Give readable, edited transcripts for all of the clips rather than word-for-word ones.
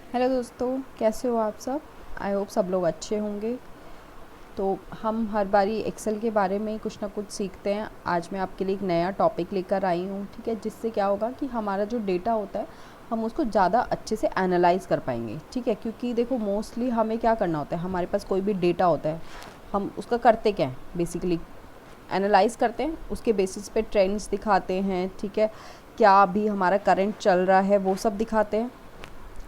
Hello दोस्तों, कैसे हो आप सब। आई होप सब लोग अच्छे होंगे। तो हम हर बारी एक्सेल के बारे में कुछ ना कुछ सीखते हैं। आज मैं आपके लिए एक नया टॉपिक लेकर आई हूँ, ठीक है, जिससे क्या होगा कि हमारा जो डेटा होता है हम उसको ज़्यादा अच्छे से एनालाइज कर पाएंगे, ठीक है। क्योंकि देखो मोस्टली हमें क्या करना होता है, हमारे पास कोई भी डेटा होता है, हम उसका करते क्या है, बेसिकली एनालाइज करते हैं, उसके बेसिस पे ट्रेंड्स दिखाते हैं, ठीक है, क्या अभी हमारा करंट चल रहा है वो सब दिखाते हैं।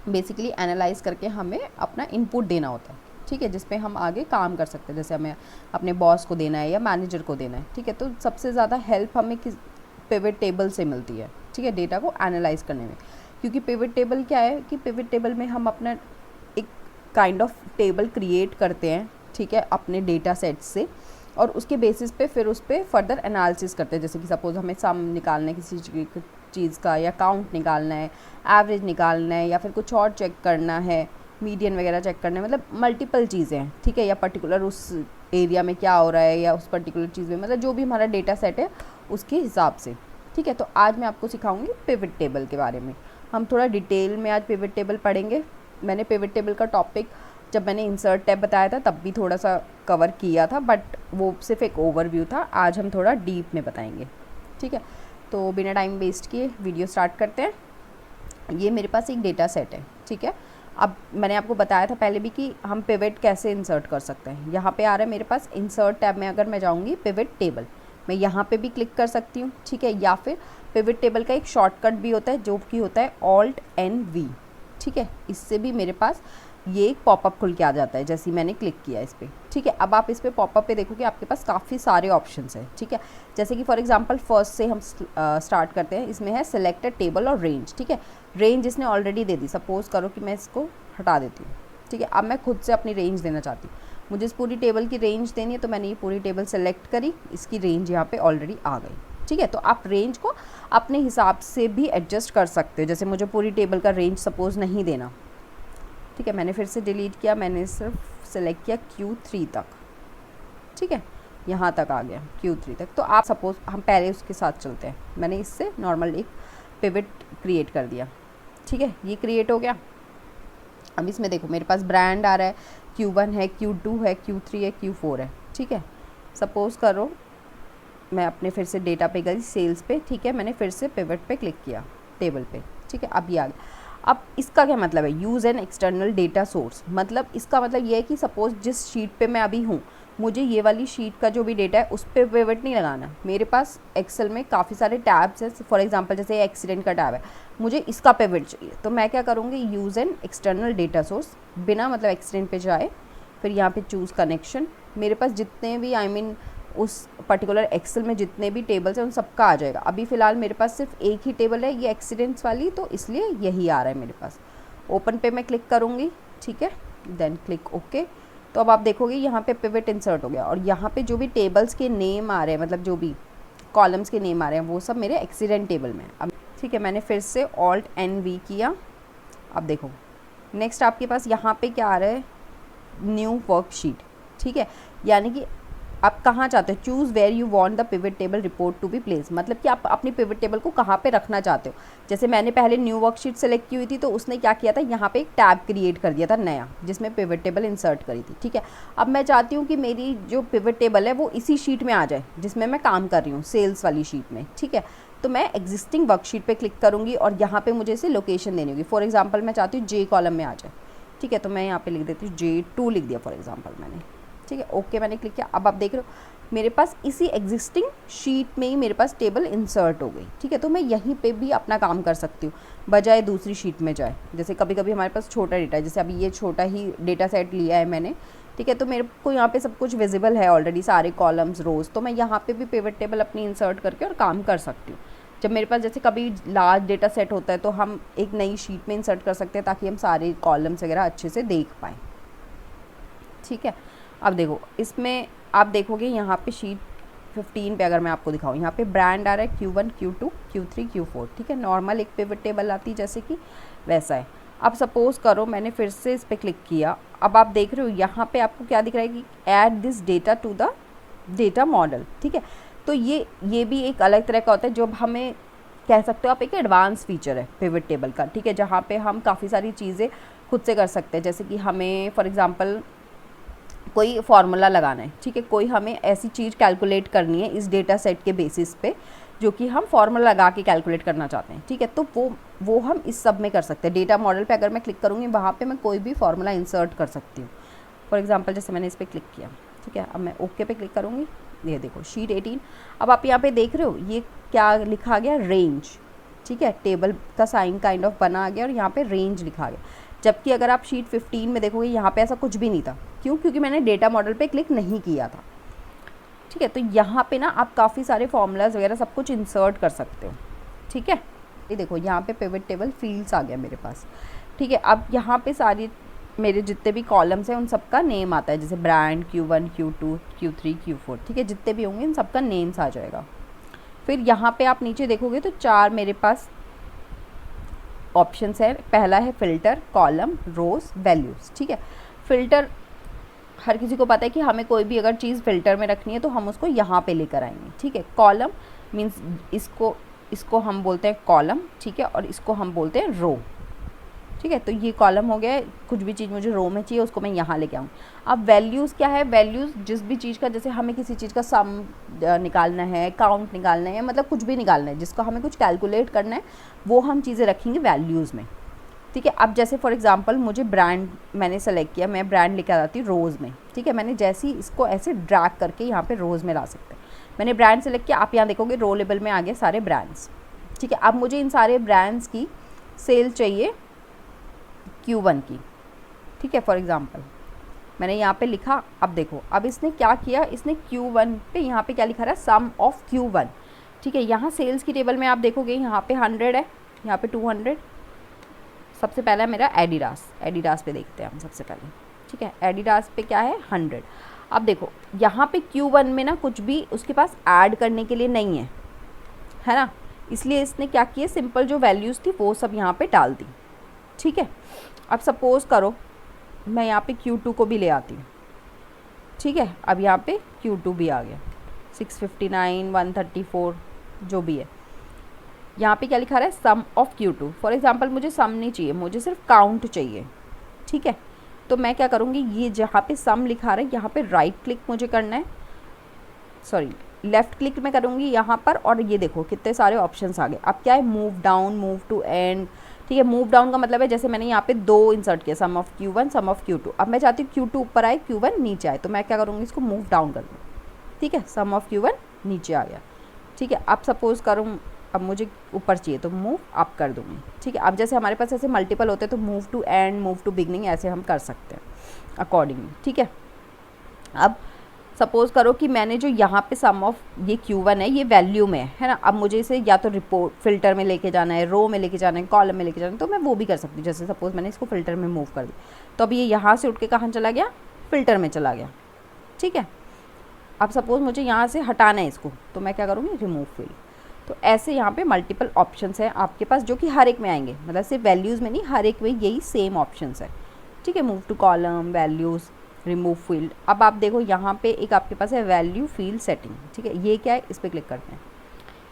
बेसिकली एनालाइज करके हमें अपना इनपुट देना होता है, ठीक है, जिसपे हम आगे काम कर सकते हैं। जैसे हमें अपने बॉस को देना है या मैनेजर को देना है, ठीक है। तो सबसे ज़्यादा हेल्प हमें किस पिवट टेबल से मिलती है, ठीक है, डेटा को एनालाइज करने में। क्योंकि पिवट टेबल क्या है कि पिवट टेबल में हम अपना एक काइंड ऑफ टेबल क्रिएट करते हैं, ठीक है, अपने डेटा सेट से, और उसके बेसिस पे फिर उस पर फर्दर एनालिसिस करते हैं। जैसे कि सपोज़ हमें सम निकालना है किसी चीज़ का, या काउंट निकालना है, एवरेज निकालना है, या फिर कुछ और चेक करना है, मीडियन वगैरह चेक करना है, मतलब मल्टीपल चीज़ें हैं, ठीक है, या पर्टिकुलर उस एरिया में क्या हो रहा है, या उस पर्टिकुलर चीज़ में, मतलब जो भी हमारा डेटा सेट है उसके हिसाब से, ठीक है। तो आज मैं आपको सिखाऊंगी पिवट टेबल के बारे में। हम थोड़ा डिटेल में आज पिवट टेबल पढ़ेंगे। मैंने पिवट टेबल का टॉपिक जब मैंने इंसर्ट टैब बताया था तब भी थोड़ा सा कवर किया था, बट वो सिर्फ एक ओवरव्यू था। आज हम थोड़ा डीप में बताएंगे, ठीक है। तो बिना टाइम वेस्ट किए वीडियो स्टार्ट करते हैं। ये मेरे पास एक डेटा सेट है, ठीक है। अब मैंने आपको बताया था पहले भी कि हम पिवट कैसे इंसर्ट कर सकते हैं। यहाँ पे आ रहा है मेरे पास इंसर्ट टैब में, अगर मैं जाऊँगी पिवट टेबल, मैं यहाँ पे भी क्लिक कर सकती हूँ, ठीक है। या फिर पिवट टेबल का एक शॉर्टकट भी होता है जो कि होता है Alt+N+V, ठीक है। इससे भी मेरे पास ये एक पॉपअप खुल के आ जाता है जैसे ही मैंने क्लिक किया इस पर, ठीक है। अब आप इस पर पॉपअप पे देखोगे आपके पास काफ़ी सारे ऑप्शंस हैं, ठीक है। जैसे कि फॉर एग्जांपल फर्स्ट से हम स्टार्ट करते हैं। इसमें है सिलेक्टेड टेबल और रेंज, ठीक है। रेंज इसने ऑलरेडी दे दी। सपोज़ करो कि मैं इसको हटा देती हूँ, ठीक है। अब मैं खुद से अपनी रेंज देना चाहती हूँ, मुझे इस पूरी टेबल की रेंज देनी है, तो मैंने ये पूरी टेबल सेलेक्ट करी, इसकी रेंज यहाँ पर ऑलरेडी आ गई, ठीक है। तो आप रेंज को अपने हिसाब से भी एडजस्ट कर सकते हो। जैसे मुझे पूरी टेबल का रेंज सपोज़ नहीं देना, ठीक है, मैंने फिर से डिलीट किया, मैंने सिर्फ सेलेक्ट किया Q3 तक, ठीक है, यहाँ तक आ गया Q3 तक। तो आप सपोज़ हम पहले उसके साथ चलते हैं। मैंने इससे नॉर्मल एक पिवट क्रिएट कर दिया, ठीक है, ये क्रिएट हो गया। अब इसमें देखो मेरे पास ब्रांड आ रहा है, Q1 है, Q2 है, Q3 है, Q4 है, ठीक है। सपोज़ करो मैं अपने फिर से डेटा पे गई, सेल्स पे, ठीक है, मैंने फिर से पिवट पे क्लिक किया टेबल पे, ठीक है। अब ये आ गया। अब इसका क्या मतलब है, use an external data source, मतलब इसका मतलब ये है कि सपोज़ जिस शीट पे मैं अभी हूँ, मुझे ये वाली शीट का जो भी डेटा है उस पर पिवट नहीं लगाना। मेरे पास एक्सेल में काफ़ी सारे टैब्स हैं, फॉर एग्जांपल जैसे एक्सीडेंट का टैब है, मुझे इसका पिवट चाहिए, तो मैं क्या करूँगी, use an external data source, बिना मतलब एक्सीडेंट पे जाए, फिर यहाँ पे चूज़ कनेक्शन। मेरे पास जितने भी उस पर्टिकुलर एक्सेल में जितने भी टेबल्स हैं उन सबका आ जाएगा। अभी फ़िलहाल मेरे पास सिर्फ एक ही टेबल है, ये एक्सीडेंट्स वाली, तो इसलिए यही आ रहा है मेरे पास। ओपन पे मैं क्लिक करूँगी, ठीक है, देन क्लिक ओके। तो अब आप देखोगे यहाँ पे पिवट इंसर्ट हो गया, और यहाँ पे जो भी टेबल्स के नेम आ रहे हैं, मतलब जो भी कॉलम्स के नेम आ रहे हैं, वो सब मेरे एक्सीडेंट टेबल में। अब ठीक है, मैंने फिर से Alt+N+V किया। अब देखो नेक्स्ट आपके पास यहाँ पे क्या आ रहा है, न्यू वर्कशीट, ठीक है। यानी कि आप कहाँ चाहते हो, choose where you want the pivot table report to be place, मतलब कि आप अपनी पिवट टेबल को कहाँ पे रखना चाहते हो। जैसे मैंने पहले न्यू वर्कशीट सेलेक्ट की हुई थी, तो उसने क्या किया था, यहाँ पे एक टैब क्रिएट कर दिया था नया, जिसमें पिवट टेबल इंसर्ट करी थी, ठीक है। अब मैं चाहती हूँ कि मेरी जो पिवट टेबल है वो इसी शीट में आ जाए जिसमें मैं काम कर रही हूँ, सेल्स वाली शीट में, ठीक है। तो मैं एग्जिस्टिंग वर्कशीट पर क्लिक करूँगी, और यहाँ पर मुझे इसे लोकेशन देनी होगी। फॉर एग्जाम्पल मैं चाहती हूँ J कॉलम में आ जाए, ठीक है, तो मैं यहाँ पे लिख देती हूँ J2 लिख दिया फॉर एग्जांपल मैंने, ठीक है, ओके मैंने क्लिक किया। अब आप देख रहे हो मेरे पास इसी एग्जिस्टिंग शीट में ही मेरे पास टेबल इंसर्ट हो गई, ठीक है। तो मैं यहीं पे भी अपना काम कर सकती हूँ बजाय दूसरी शीट में जाए। जैसे कभी कभी हमारे पास छोटा डेटा है, जैसे अभी ये छोटा ही डेटा सेट लिया है मैंने, ठीक है, तो मेरे को यहाँ पे सब कुछ विजिबल है ऑलरेडी, सारे कॉलम्स रोज, तो मैं यहाँ पे भी पिवट टेबल अपनी इंसर्ट करके और काम कर सकती हूँ। जब मेरे पास जैसे कभी लार्ज डेटा सेट होता है तो हम एक नई शीट में इंसर्ट कर सकते हैं, ताकि हम सारे कॉलम्स वगैरह अच्छे से देख पाएँ, ठीक है। अब देखो इसमें आप देखोगे यहाँ पे शीट 15 पे अगर मैं आपको दिखाऊँ, यहाँ पे ब्रांड आ रहा है Q1, Q2, Q3, Q4, ठीक है, नॉर्मल एक पिवट टेबल आती है जैसे कि वैसा है। अब सपोज़ करो मैंने फिर से इस पर क्लिक किया। अब आप देख रहे हो यहाँ पे आपको क्या दिख रहा है कि add this data to the data model, ठीक है। तो ये भी एक अलग तरह का होता है, जब हमें कह सकते हो आप एक एडवांस फीचर है पिवट टेबल का, ठीक है, जहाँ पे हम काफ़ी सारी चीज़ें खुद से कर सकते हैं। जैसे कि हमें फॉर एग्जांपल कोई फार्मूला लगाना है, ठीक है, कोई हमें ऐसी चीज़ कैलकुलेट करनी है इस डेटा सेट के बेसिस पे जो कि हम फार्मूला लगा के कैलकुलेट करना चाहते हैं, ठीक है, तो वो हम इस सब में कर सकते हैं। डेटा मॉडल पे अगर मैं क्लिक करूँगी वहाँ पे मैं कोई भी फार्मूला इंसर्ट कर सकती हूँ। फॉर एग्जांपल जैसे मैंने इस पर क्लिक किया, ठीक है, अब मैं ओके पे क्लिक करूँगी, ये देखो शीट 18। अब आप यहाँ पे देख रहे हो ये क्या लिखा गया, रेंज, ठीक है, टेबल का साइन काइंड ऑफ बना आ गया और यहाँ पे रेंज लिखा गया। जबकि अगर आप शीट 15 में देखोगे यहाँ पे ऐसा कुछ भी नहीं था। क्यों? क्योंकि मैंने डेटा मॉडल पे क्लिक नहीं किया था, ठीक है। तो यहाँ पे ना आप काफ़ी सारे फॉर्मूलाज वगैरह सब कुछ इंसर्ट कर सकते हो, ठीक है। ये देखो यहाँ पे पिवट टेबल फील्ड्स आ गया मेरे पास, ठीक है। अब यहाँ पे सारी मेरे जितने भी कॉलम्स हैं उन सबका नेम आता है, जैसे brand Q1 Q2 Q3 Q4, ठीक है, जितने भी होंगे इन सबका नेम्स आ जाएगा। फिर यहाँ पे आप नीचे देखोगे तो 4 मेरे पास ऑप्शंस है। पहला है फ़िल्टर, कॉलम, रोज़, वैल्यूज़, ठीक है। फ़िल्टर हर किसी को पता है कि हमें कोई भी अगर चीज़ फ़िल्टर में रखनी है तो हम उसको यहाँ पे लेकर आएंगे, ठीक है। कॉलम मीन्स इसको हम बोलते हैं कॉलम, ठीक है, और इसको हम बोलते हैं रो, ठीक है। तो ये कॉलम हो गया, कुछ भी चीज़ मुझे रो में चाहिए उसको मैं यहाँ लेके आऊँ। अब वैल्यूज़ क्या है, वैल्यूज़ जिस भी चीज़ का, जैसे हमें किसी चीज़ का सम निकालना है, काउंट निकालना है, मतलब कुछ भी निकालना है जिसका हमें कुछ कैलकुलेट करना है, वो हम चीज़ें रखेंगे वैल्यूज़ में, ठीक है। अब जैसे फॉर एग्जांपल मुझे ब्रांड मैंने सेलेक्ट किया, मैं ब्रांड लेकर आती हूँ रोज़ में, ठीक है। मैंने जैसे ही इसको ऐसे ड्रैग करके यहाँ पे रोज़ में ला सकते हैं। मैंने ब्रांड सेलेक्ट किया, आप यहाँ देखोगे रो लेबल में आ गए सारे ब्रांड्स, ठीक है। अब मुझे इन सारे ब्रांड्स की सेल चाहिए Q1 की, ठीक है। फॉर एग्जांपल मैंने यहाँ पे लिखा, अब देखो अब इसने क्या किया, इसने Q1 पे यहाँ पे क्या लिखा रहा है, सम ऑफ Q1, ठीक है। यहाँ सेल्स की टेबल में आप देखोगे यहाँ पे 100 है, यहाँ पे 200। सबसे पहला है मेरा एडिडास पे देखते हैं हम सबसे पहले, ठीक है। एडिडास पे क्या है, 100। अब देखो यहाँ पे Q1 में ना कुछ भी उसके पास ऐड करने के लिए नहीं है ना, इसलिए इसने क्या किया, सिंपल जो वैल्यूज़ थी वो सब यहाँ पे डाल दी, ठीक है। अब सपोज़ करो मैं यहाँ पे Q2 को भी ले आती हूँ, ठीक है। अब यहाँ पे Q2 भी आ गया, 659 134 जो भी है। यहाँ पे क्या लिखा रहा है, सम ऑफ Q2। फॉर एग्जांपल मुझे सम नहीं चाहिए, मुझे सिर्फ काउंट चाहिए, ठीक है। तो मैं क्या करूँगी, ये जहाँ पे सम लिखा रहा है यहाँ पे राइट क्लिक मुझे करना है, सॉरी लेफ़्ट क्लिक मैं करूँगी यहाँ पर, और ये देखो कितने सारे ऑप्शंस आ गए। अब क्या है, move down, move to end, ठीक है। मूव डाउन का मतलब है जैसे मैंने यहाँ पे 2 इंसर्ट किया, सम of Q1 some of Q2। अब मैं चाहती हूँ Q2 ऊपर आए Q1 नीचे आए, तो मैं क्या करूँगी, इसको मूव डाउन कर दूँ, ठीक है। सम ऑफ Q1 नीचे आ गया, ठीक है। अब सपोज़ करूँ अब मुझे ऊपर चाहिए तो मूव अप कर दूँगी, ठीक है। अब जैसे हमारे पास ऐसे मल्टीपल होते हैं तो move to end, move to beginning ऐसे हम कर सकते हैं अकॉर्डिंगली, ठीक है। अब सपोज़ करो कि मैंने जो यहाँ पे सम ऑफ ये Q1 है ये वैल्यू में है ना, अब मुझे इसे या तो रिपोर्ट फ़िल्टर में लेके जाना है, रो में लेके जाना है, कॉलम में लेके जाना है, तो मैं वो भी कर सकती हूँ। जैसे सपोज़ मैंने इसको फ़िल्टर में मूव कर दिया तो अब ये यहाँ से उठ के कहाँ चला गया, फ़िल्टर में चला गया, ठीक है। अब सपोज़ मुझे यहाँ से हटाना है इसको, तो मैं क्या करूँगी, रिमूव फील्ड। तो ऐसे यहाँ पे मल्टीपल ऑप्शंस हैं आपके पास जो कि हर एक में आएंगे, मतलब सिर्फ वैल्यूज़ में नहीं, हर एक में यही सेम ऑप्शंस है, ठीक है। Move to column, values, remove field. अब आप देखो यहाँ पे एक आपके पास है वैल्यू फील्ड सेटिंग, ठीक है। ये क्या है, इस पर क्लिक करते हैं।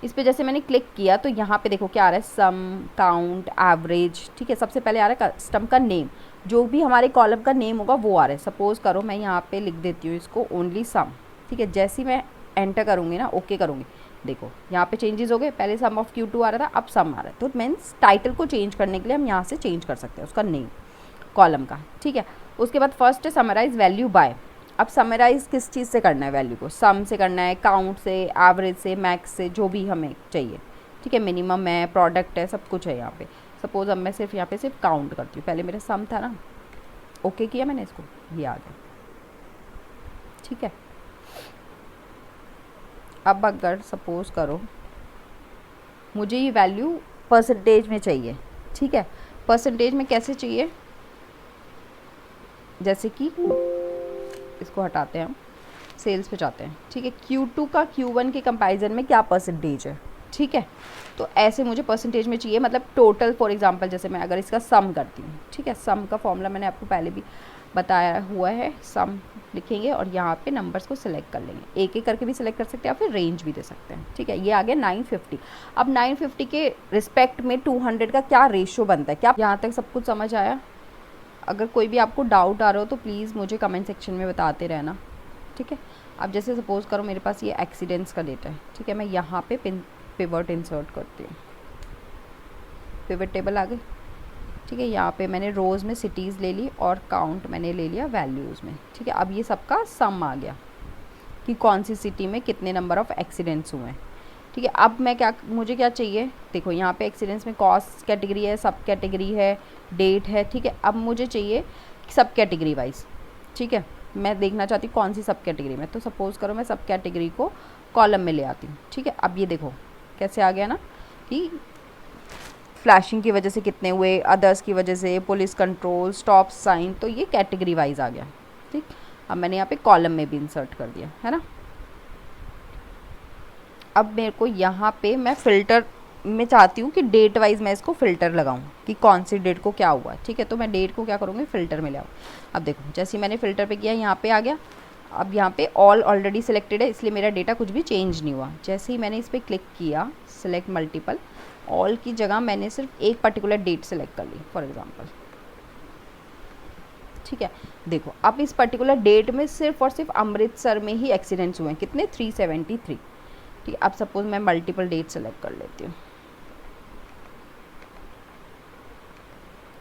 इस पर जैसे मैंने क्लिक किया तो यहाँ पे देखो क्या आ रहा है, सम, काउंट, एवरेज, ठीक है। सबसे पहले आ रहा है कस्टम का नेम, जो भी हमारे कॉलम का नेम होगा वो आ रहा है। सपोज़ करो मैं यहाँ पे लिख देती हूँ इसको ओनली सम, ठीक है। जैसे ही मैं एंटर करूँगी ना, ओके करूँगी, देखो यहाँ पे चेंजेस हो गए। पहले सम ऑफ Q2 आ रहा था, अब सम आ रहा है। तो मीन्स टाइटल को चेंज करने के लिए हम यहाँ से चेंज कर सकते हैं उसका नेम कॉलम का, ठीक है। उसके बाद फर्स्ट है समराइज वैल्यू बाय। अब समराइज़ किस चीज़ से करना है, वैल्यू को सम से करना है, काउंट से, एवरेज से, मैक्स से, जो भी हमें चाहिए, ठीक है। मिनिमम है, प्रोडक्ट है, सब कुछ है यहाँ पे। सपोज़ अब मैं सिर्फ यहाँ पे सिर्फ काउंट करती हूँ, पहले मेरा सम था ना, ओके किया मैंने इसको, ये आ गया, ठीक है। अब अगर सपोज़ करो मुझे ये वैल्यू परसेंटेज में चाहिए, ठीक है। परसेंटेज में कैसे चाहिए, जैसे कि इसको हटाते हैं हम, सेल्स पे जाते हैं, ठीक है। Q2 का Q1 के कंपैरिजन में क्या परसेंटेज है, ठीक है। तो ऐसे मुझे परसेंटेज में चाहिए, मतलब टोटल। फॉर एग्जांपल जैसे मैं अगर इसका सम करती हूँ, ठीक है, सम का फॉर्मूला मैंने आपको पहले भी बताया हुआ है सम लिखेंगे और यहाँ पे नंबर्स को सिलेक्ट कर लेंगे, एक एक करके भी सिलेक्ट कर सकते हैं या फिर रेंज भी दे सकते हैं। ठीक है, ये आ गया 950। अब 950 के रिस्पेक्ट में 200 का क्या रेशियो बनता है, क्या यहाँ तक सब कुछ समझ आया? अगर कोई भी आपको डाउट आ रहा हो तो प्लीज़ मुझे कमेंट सेक्शन में बताते रहना। ठीक है, अब जैसे सपोज़ करो मेरे पास ये एक्सीडेंट्स का डेटा है। ठीक है, मैं यहाँ पे पिवट इंसर्ट करती हूँ, पिवट टेबल आ गई। ठीक है, यहाँ पे मैंने रोज़ में सिटीज़ ले ली और काउंट मैंने ले लिया वैल्यूज़ में। ठीक है, अब ये सबका सम आ गया कि कौन सी सिटी में कितने नंबर ऑफ़ एक्सीडेंट्स हुए हैं। ठीक है, अब मुझे क्या चाहिए, देखो यहाँ पे एक्सीडेंट्स में कॉस्ट कैटेगरी है, सब कैटेगरी है, डेट है। ठीक है, अब मुझे चाहिए सब कैटेगरी वाइज। ठीक है, मैं देखना चाहती हूँ कौन सी सब कैटेगरी में, तो सपोज़ करो मैं सब कैटेगरी को कॉलम में ले आती हूँ। ठीक है, अब ये देखो कैसे आ गया ना कि फ्लैशिंग की वजह से कितने हुए, अदर्स की वजह से, पुलिस कंट्रोल, स्टॉप साइन, तो ये कैटेगरी वाइज आ गया। ठीक, अब मैंने यहाँ पे कॉलम में भी इंसर्ट कर दिया है ना। अब मेरे को यहाँ पे मैं फ़िल्टर में चाहती हूँ कि डेट वाइज मैं इसको फ़िल्टर लगाऊँ कि कौन सी डेट को क्या हुआ। ठीक है, तो मैं डेट को क्या करूँगी, फ़िल्टर में ले आऊँ। अब देखो जैसे मैंने फ़िल्टर पे किया यहाँ पे आ गया। अब यहाँ पे ऑल ऑलरेडी सिलेक्टेड है, इसलिए मेरा डेटा कुछ भी चेंज नहीं हुआ। जैसे ही मैंने इस पर क्लिक किया सिलेक्ट मल्टीपल, ऑल की जगह मैंने सिर्फ एक पर्टिकुलर डेट सेलेक्ट कर ली फॉर एग्जांपल। ठीक है, देखो अब इस पर्टिकुलर डेट में सिर्फ और सिर्फ अमृतसर में ही एक्सीडेंट्स हुए हैं, कितने, 373। ठीक है, अब सपोज मैं मल्टीपल डेट सेलेक्ट कर लेती हूँ।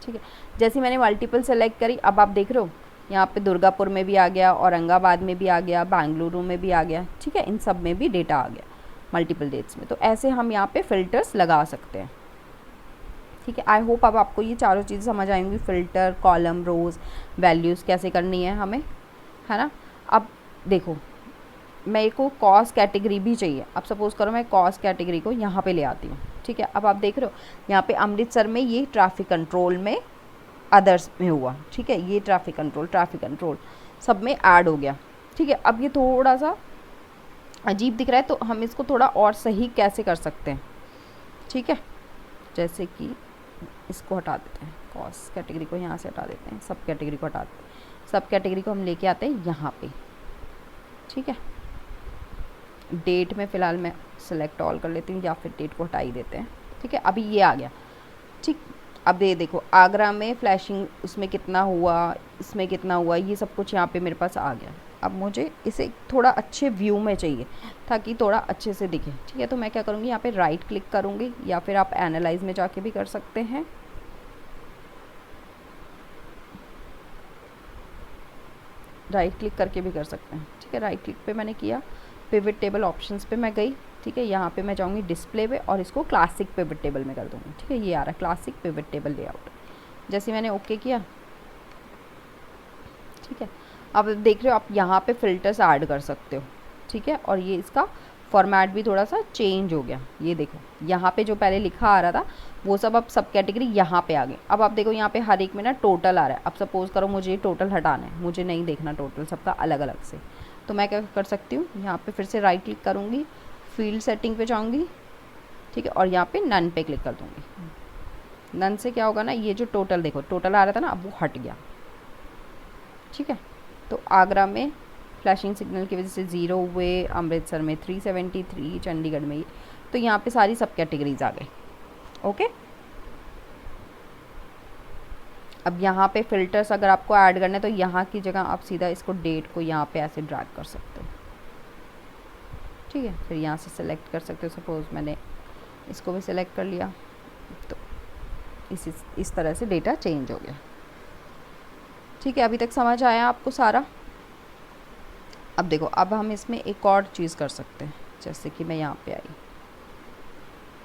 ठीक है, जैसे मैंने मल्टीपल सेलेक्ट करी, अब आप देख रहे हो यहाँ पे दुर्गापुर में भी आ गया, औरंगाबाद में भी आ गया, बेंगलुरु में भी आ गया। ठीक है, इन सब में भी डेटा आ गया मल्टीपल डेट्स में। तो ऐसे हम यहाँ पे फ़िल्टर्स लगा सकते हैं। ठीक है, आई होप अब आपको ये चारों चीज़ें समझ आएंगी, फ़िल्टर, कॉलम, रोज़, वैल्यूज़ कैसे करनी है हमें, है ना। अब देखो मेरे को कॉस्ट कैटेगरी भी चाहिए। अब सपोज़ करो मैं कॉस्ट कैटेगरी को यहाँ पे ले आती हूँ। ठीक है, अब आप देख रहे हो यहाँ पे अमृतसर में ये ट्रैफिक कंट्रोल में अदर्स में हुआ। ठीक है, ये ट्रैफिक कंट्रोल सब में ऐड हो गया। ठीक है, अब ये थोड़ा सा अजीब दिख रहा है, तो हम इसको थोड़ा और सही कैसे कर सकते हैं। ठीक है, जैसे कि इसको हटा देते हैं, कॉस्ट कैटेगरी को यहाँ से हटा देते हैं, सब कैटेगरी को हटा देते हैं, सब कैटेगरी को हम लेके आते हैं यहाँ पे। ठीक है, डेट में फ़िलहाल मैं सेलेक्ट ऑल कर लेती हूँ या फिर डेट को हटा ही देते हैं। ठीक है, अभी ये आ गया। ठीक, अब ये देखो आगरा में फ्लैशिंग उसमें कितना हुआ, इसमें कितना हुआ, ये सब कुछ यहाँ पे मेरे पास आ गया। अब मुझे इसे थोड़ा अच्छे व्यू में चाहिए ताकि थोड़ा अच्छे से दिखे। ठीक है, तो मैं क्या करूँगी, यहाँ पे राइट क्लिक करूँगी या फिर आप एनालाइज में जाके भी कर सकते हैं। राइट क्लिक करके भी कर सकते हैं। ठीक है, राइट क्लिक पे मैंने किया, पिवट टेबल ऑप्शंस पे मैं गई। ठीक है, यहाँ पे मैं जाऊँगी डिस्प्ले पे और इसको क्लासिक पिवट टेबल में कर दूँगी। ठीक है, ये आ रहा है क्लासिक पिवट टेबल लेआउट। जैसे मैंने ओके किया, ठीक है, अब देख रहे हो आप यहाँ पे फ़िल्टर्स ऐड कर सकते हो। ठीक है, और ये इसका फॉर्मेट भी थोड़ा सा चेंज हो गया। ये देखो यहाँ पे जो पहले लिखा आ रहा था वो सब अब सब कैटेगरी यहाँ पे आ गए। अब आप देखो यहाँ पे हर एक में ना टोटल आ रहा है। अब सपोज़ करो मुझे टोटल हटाना है, मुझे नहीं देखना टोटल सबका अलग अलग से, तो मैं क्या कर सकती हूँ, यहाँ पे फिर से राइट क्लिक करूँगी, फील्ड सेटिंग पे जाऊँगी। ठीक है, और यहाँ पे नन पे क्लिक कर दूँगी। नन से क्या होगा ना, ये जो टोटल देखो टोटल आ रहा था ना, अब वो हट गया। ठीक है, तो आगरा में फ्लैशिंग सिग्नल की वजह से 0 हुए, अमृतसर में 373, चंडीगढ़ में, तो यहाँ पे सारी सब कैटेगरीज आ गई। ओके, अब यहाँ पे फ़िल्टर्स अगर आपको ऐड करना है तो यहाँ की जगह आप सीधा इसको डेट को यहाँ पे ऐसे ड्रैग कर सकते हो। ठीक है, फिर यहाँ से सेलेक्ट कर सकते हो। सपोज़ मैंने इसको भी सिलेक्ट कर लिया, तो इस तरह से डेटा चेंज हो गया। ठीक है, अभी तक समझ आया आपको सारा। अब देखो अब हम इसमें एक और चीज़ कर सकते हैं, जैसे कि मैं यहाँ पे आई।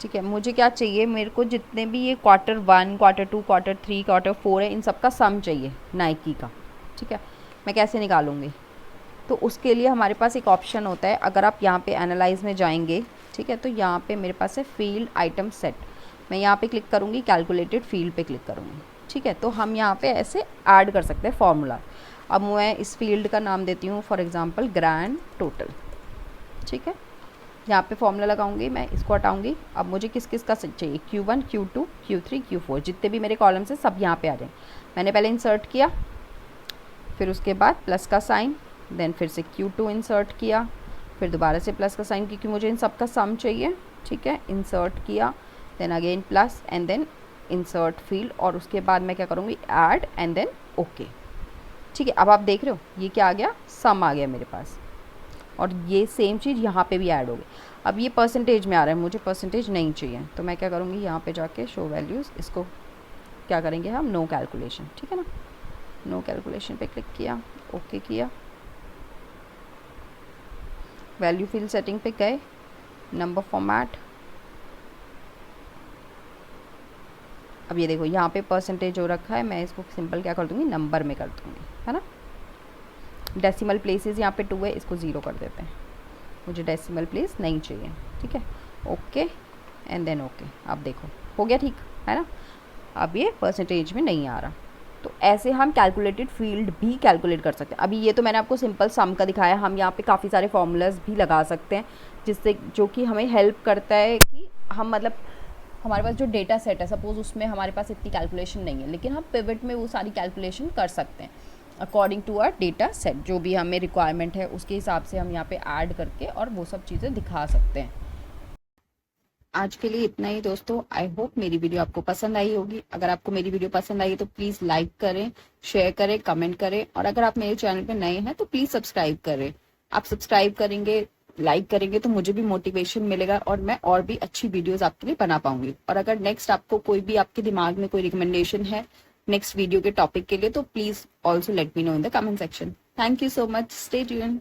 ठीक है, मुझे क्या चाहिए, मेरे को जितने भी ये Q1, Q2, Q3, Q4 है, इन सब का सम चाहिए नाइकी का। ठीक है, मैं कैसे निकालूंगी, तो उसके लिए हमारे पास एक ऑप्शन होता है। अगर आप यहाँ पे एनालाइज में जाएंगे, ठीक है, तो यहाँ पे मेरे पास है फील्ड आइटम सेट। मैं यहाँ पे क्लिक करूँगी, कैलकुलेटेड फील्ड पे क्लिक करूँगी। ठीक है, तो हम यहाँ पे ऐसे ऐड कर सकते हैं फॉर्मूला। अब मैं इस फील्ड का नाम देती हूँ फॉर एग्जांपल ग्रैंड टोटल। ठीक है, यहाँ पे फॉर्मूला लगाऊंगी, मैं इसको हटाऊंगी। अब मुझे किस किस का चाहिए, Q1, Q2, Q3, Q4, जितने भी मेरे कॉलम्स हैं सब यहाँ पे आ जाएं। मैंने पहले इंसर्ट किया, फिर उसके बाद प्लस का साइन, देन फिर से Q2 इंसर्ट किया, फिर दोबारा से प्लस का साइन क्योंकि मुझे इन सब का सम चाहिए, ठीक है, इंसर्ट किया, then again plus and then insert field, और उसके बाद मैं क्या करूँगी, ऐड एंड देन ओके। ठीक है, अब आप देख रहे हो ये क्या आ गया, सम आ गया मेरे पास, और ये सेम चीज़ यहाँ पे भी ऐड हो गई। अब ये परसेंटेज में आ रहा है, मुझे परसेंटेज नहीं चाहिए, तो मैं क्या करूँगी, यहाँ पे जाके शो वैल्यूज़, इसको क्या करेंगे हम, नो कैलकुलेशन, ठीक है ना, नो कैलकुलेशन पे क्लिक किया, ओके किया, वैल्यू फील्ड सेटिंग पे गए, नंबर फॉर्मेट, अब ये देखो यहाँ पे परसेंटेज हो रखा है, मैं इसको सिंपल क्या कर दूँगी, नंबर में कर दूँगी, है ना। डेसिमल प्लेसेस यहाँ पे 2 है, इसको 0 कर देते हैं, मुझे डेसिमल प्लेस नहीं चाहिए, ठीक है, ओके एंड देन ओके। अब देखो हो गया ठीक, है ना, अब ये परसेंटेज में नहीं आ रहा। तो ऐसे हम कैलकुलेटेड फील्ड भी कैलकुलेट कर सकते हैं। अभी ये तो मैंने आपको सिंपल सम का दिखाया, हम यहाँ पे काफ़ी सारे फॉर्मूलाज भी लगा सकते हैं, जिससे जो कि हमें हेल्प करता है कि हम मतलब हमारे पास जो डेटा सेट है, सपोज़ उसमें हमारे पास इतनी कैलकुलेशन नहीं है, लेकिन हम पिवट में वो सारी कैलकुलेशन कर सकते हैं according to our data set, जो भी हमें रिक्वायरमेंट है उसके हिसाब से हम यहाँ पे ऐड करके और वो सब चीज़ें दिखा सकते हैं। आज के लिए इतना ही दोस्तों, आई होप मेरी वीडियो आपको पसंद आई होगी। अगर आपको मेरी वीडियो पसंद आई तो प्लीज़ लाइक करें, शेयर करें, कमेंट करें, और अगर आप मेरे चैनल पर नए हैं तो प्लीज़ सब्सक्राइब करें। आप सब्सक्राइब करेंगे, लाइक करेंगे तो मुझे भी मोटिवेशन मिलेगा और मैं और भी अच्छी वीडियोस आपके लिए बना पाऊंगी। और अगर नेक्स्ट आपको कोई भी आपके दिमाग में कोई रिकमेंडेशन है नेक्स्ट वीडियो के टॉपिक के लिए, तो please also let me know in the comment section. Thank you so much, stay tuned.